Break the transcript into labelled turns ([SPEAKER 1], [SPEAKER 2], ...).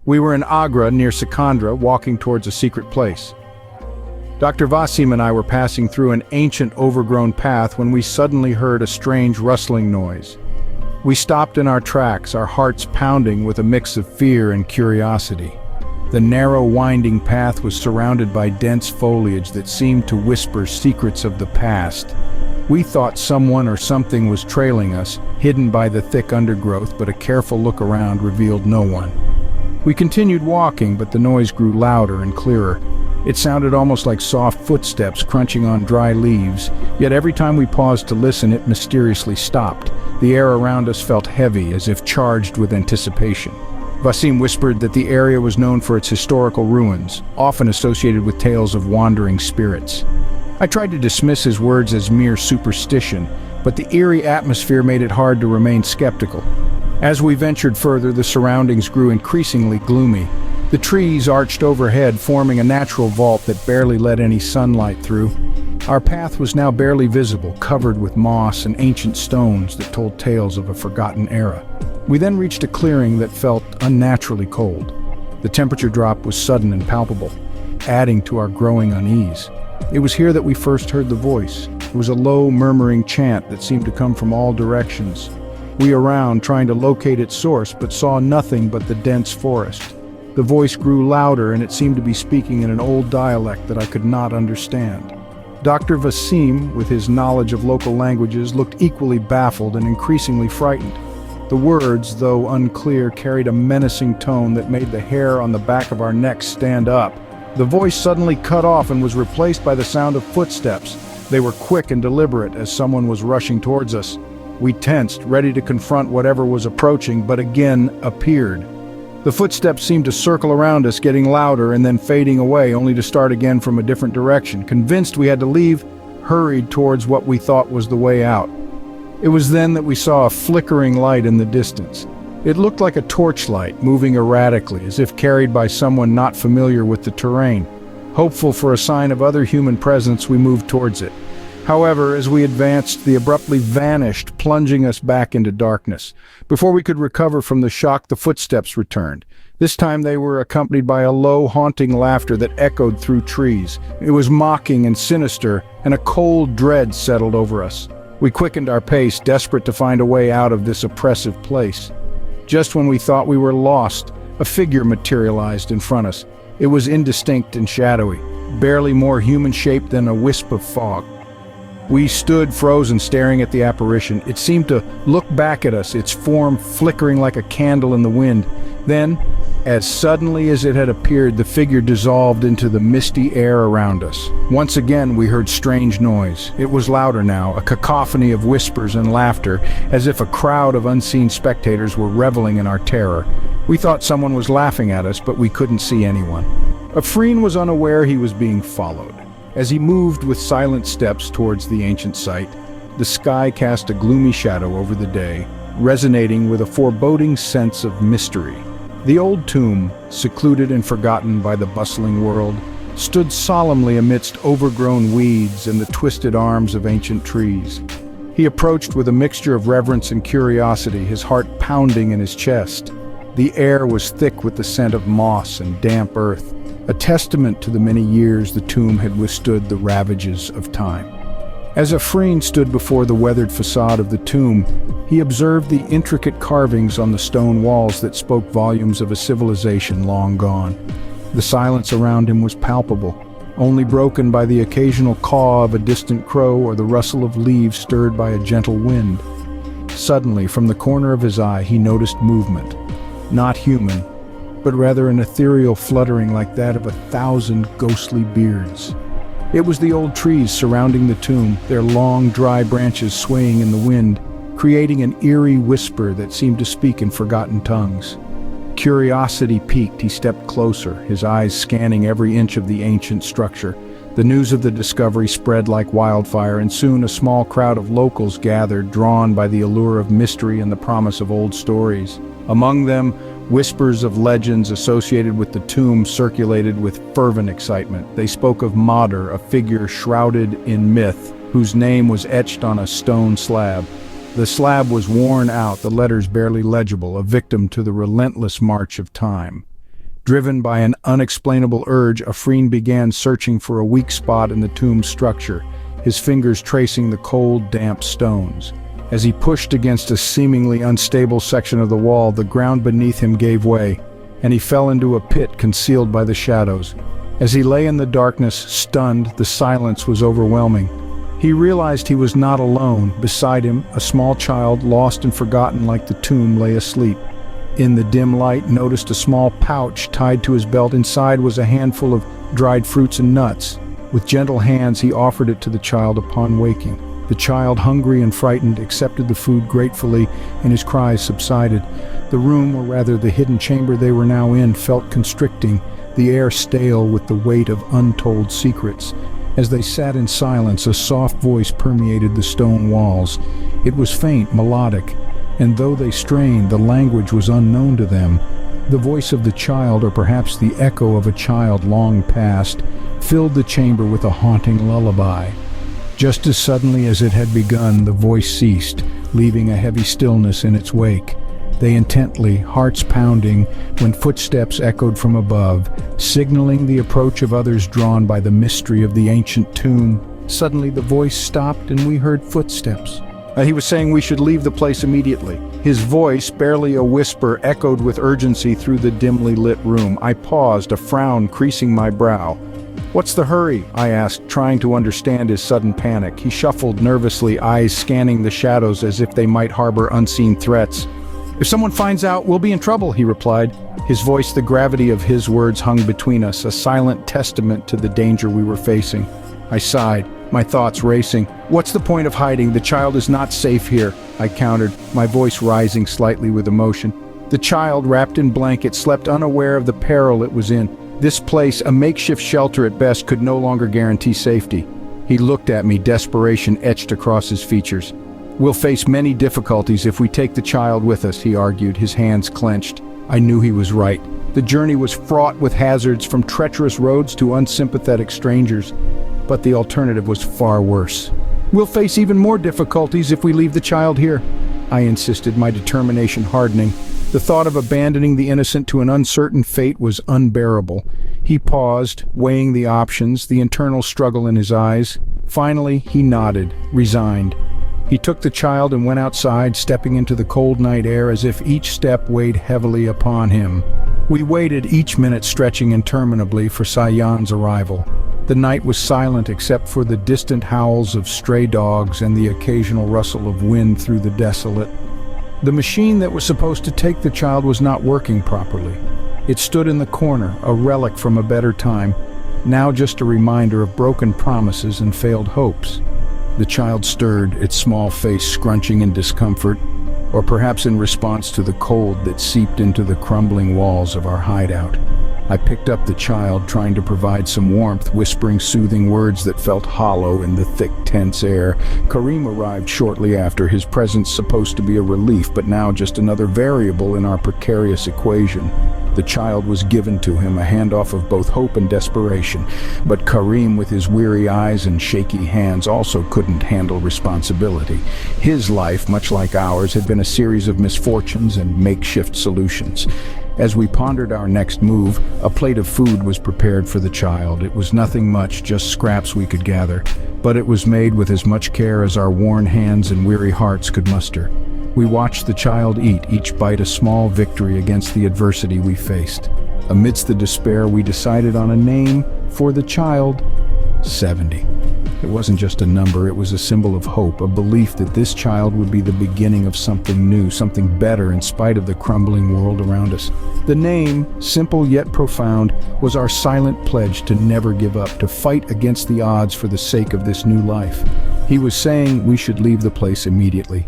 [SPEAKER 1] We were in Agra near Sikandra, walking towards a secret place. Dr. Vasim and I were passing through an ancient overgrown path when we suddenly heard a strange rustling noise. We stopped in our tracks, our hearts pounding with a mix of fear and curiosity. The narrow, winding path was surrounded by dense foliage that seemed to whisper secrets of the past. We thought someone or something was trailing us, hidden by the thick undergrowth, but a careful look around revealed no one. We continued walking, but the noise grew louder and clearer. It sounded almost like soft footsteps crunching on dry leaves, yet every time we paused to listen, it mysteriously stopped. The air around us felt heavy, as if charged with anticipation. Vasim whispered that the area was known for its historical ruins, often associated with tales of wandering spirits. I tried to dismiss his words as mere superstition, but the eerie atmosphere made it hard to remain skeptical. As we ventured further, the surroundings grew increasingly gloomy. The trees arched overhead, forming a natural vault that barely let any sunlight through. Our path was now barely visible, covered with moss and ancient stones that told tales of a forgotten era. We then reached a clearing that felt unnaturally cold. The temperature drop was sudden and palpable, adding to our growing unease. It was here that we first heard the voice. It was a low, murmuring chant that seemed to come from all directions. We around, trying to locate its source, but saw nothing but the dense forest. The voice grew louder, and it seemed to be speaking in an old dialect that I could not understand. Dr. Vasim, with his knowledge of local languages, looked equally baffled and increasingly frightened. The words, though unclear, carried a menacing tone that made the hair on the back of our necks stand up. The voice suddenly cut off and was replaced by the sound of footsteps. They were quick and deliberate, as someone was rushing towards us. We tensed, ready to confront whatever was approaching, but again appeared. The footsteps seemed to circle around us, getting louder and then fading away, only to start again from a different direction. Convinced we had to leave, hurried towards what we thought was the way out. It was then that we saw a flickering light in the distance. It looked like a torchlight, moving erratically, as if carried by someone not familiar with the terrain. Hopeful for a sign of other human presence, we moved towards it. However, as we advanced, the abruptly vanished, plunging us back into darkness. Before we could recover from the shock, the footsteps returned. This time they were accompanied by a low, haunting laughter that echoed through trees. It was mocking and sinister, and a cold dread settled over us. We quickened our pace, desperate to find a way out of this oppressive place. Just when we thought we were lost, a figure materialized in front of us. It was indistinct and shadowy, barely more human-shaped than a wisp of fog. We stood frozen, staring at the apparition. It seemed to look back at us, its form flickering like a candle in the wind. Then, as suddenly as it had appeared, the figure dissolved into the misty air around us. Once again, we heard strange noise. It was louder now, a cacophony of whispers and laughter, as if a crowd of unseen spectators were reveling in our terror. We thought someone was laughing at us, but we couldn't see anyone. Afreen was unaware he was being followed. As he moved with silent steps towards the ancient site, the sky cast a gloomy shadow over the day, resonating with a foreboding sense of mystery. The old tomb, secluded and forgotten by the bustling world, stood solemnly amidst overgrown weeds and the twisted arms of ancient trees. He approached with a mixture of reverence and curiosity, his heart pounding in his chest. The air was thick with the scent of moss and damp earth, a testament to the many years the tomb had withstood the ravages of time. As Afreen stood before the weathered facade of the tomb, he observed the intricate carvings on the stone walls that spoke volumes of a civilization long gone. The silence around him was palpable, only broken by the occasional caw of a distant crow or the rustle of leaves stirred by a gentle wind. Suddenly, from the corner of his eye, he noticed movement, not human, but rather an ethereal fluttering like that of 1,000 ghostly beards. It was the old trees surrounding the tomb, their long, dry branches swaying in the wind, creating an eerie whisper that seemed to speak in forgotten tongues. Curiosity piqued, he stepped closer, his eyes scanning every inch of the ancient structure. The news of the discovery spread like wildfire, and soon a small crowd of locals gathered, drawn by the allure of mystery and the promise of old stories. Among them, whispers of legends associated with the tomb circulated with fervent excitement. They spoke of Mater, a figure shrouded in myth, whose name was etched on a stone slab. The slab was worn out, the letters barely legible, a victim to the relentless march of time. Driven by an unexplainable urge, Afreen began searching for a weak spot in the tomb's structure, his fingers tracing the cold, damp stones. As he pushed against a seemingly unstable section of the wall, the ground beneath him gave way, and he fell into a pit concealed by the shadows. As he lay in the darkness, stunned, the silence was overwhelming. He realized he was not alone. Beside him, a small child, lost and forgotten like the tomb, lay asleep. In the dim light, noticed a small pouch tied to his belt. Inside was a handful of dried fruits and nuts. With gentle hands, he offered it to the child upon waking. The child, hungry and frightened, accepted the food gratefully, and his cries subsided. The room, or rather the hidden chamber they were now in, felt constricting, the air stale with the weight of untold secrets. As they sat in silence, a soft voice permeated the stone walls. It was faint, melodic, and though they strained, the language was unknown to them. The voice of the child, or perhaps the echo of a child long past, filled the chamber with a haunting lullaby. Just as suddenly as it had begun, the voice ceased, leaving a heavy stillness in its wake. They intently, hearts pounding, when footsteps echoed from above, signaling the approach of others drawn by the mystery of the ancient tomb. Suddenly the voice stopped and we heard footsteps. He was saying we should leave the place immediately. His voice, barely a whisper, echoed with urgency through the dimly lit room. I paused, a frown creasing my brow. "What's the hurry?" I asked, trying to understand his sudden panic. He shuffled nervously, eyes scanning the shadows as if they might harbor unseen threats. "If someone finds out, we'll be in trouble," he replied. His voice, the gravity of his words, hung between us, a silent testament to the danger we were facing. I sighed, my thoughts racing. "What's the point of hiding? The child is not safe here," I countered, my voice rising slightly with emotion. The child, wrapped in blankets, slept unaware of the peril it was in. This place, a makeshift shelter at best, could no longer guarantee safety. He looked at me, desperation etched across his features. "We'll face many difficulties if we take the child with us," he argued, his hands clenched. I knew he was right. The journey was fraught with hazards, from treacherous roads to unsympathetic strangers. But the alternative was far worse. "We'll face even more difficulties if we leave the child here," I insisted, my determination hardening. The thought of abandoning the innocent to an uncertain fate was unbearable. He paused, weighing the options, the internal struggle in his eyes. Finally, he nodded, resigned. He took the child and went outside, stepping into the cold night air as if each step weighed heavily upon him. We waited, each minute stretching interminably, for Sayan's arrival. The night was silent except for the distant howls of stray dogs and the occasional rustle of wind through the desolate. The machine that was supposed to take the child was not working properly. It stood in the corner, a relic from a better time, now just a reminder of broken promises and failed hopes. The child stirred, its small face scrunching in discomfort, or perhaps in response to the cold that seeped into the crumbling walls of our hideout. I picked up the child, trying to provide some warmth, whispering soothing words that felt hollow in the thick, tense air. Kareem arrived shortly after, his presence supposed to be a relief, but now just another variable in our precarious equation. The child was given to him, a handoff of both hope and desperation. But Kareem, with his weary eyes and shaky hands, also couldn't handle responsibility. His life, much like ours, had been a series of misfortunes and makeshift solutions. As we pondered our next move, a plate of food was prepared for the child. It was nothing much, just scraps we could gather, but it was made with as much care as our worn hands and weary hearts could muster. We watched the child eat, each bite a small victory against the adversity we faced. Amidst the despair, we decided on a name for the child: 70. It wasn't just a number, it was a symbol of hope, a belief that this child would be the beginning of something new, something better in spite of the crumbling world around us. The name, simple yet profound, was our silent pledge to never give up, to fight against the odds for the sake of this new life. He was saying we should leave the place immediately.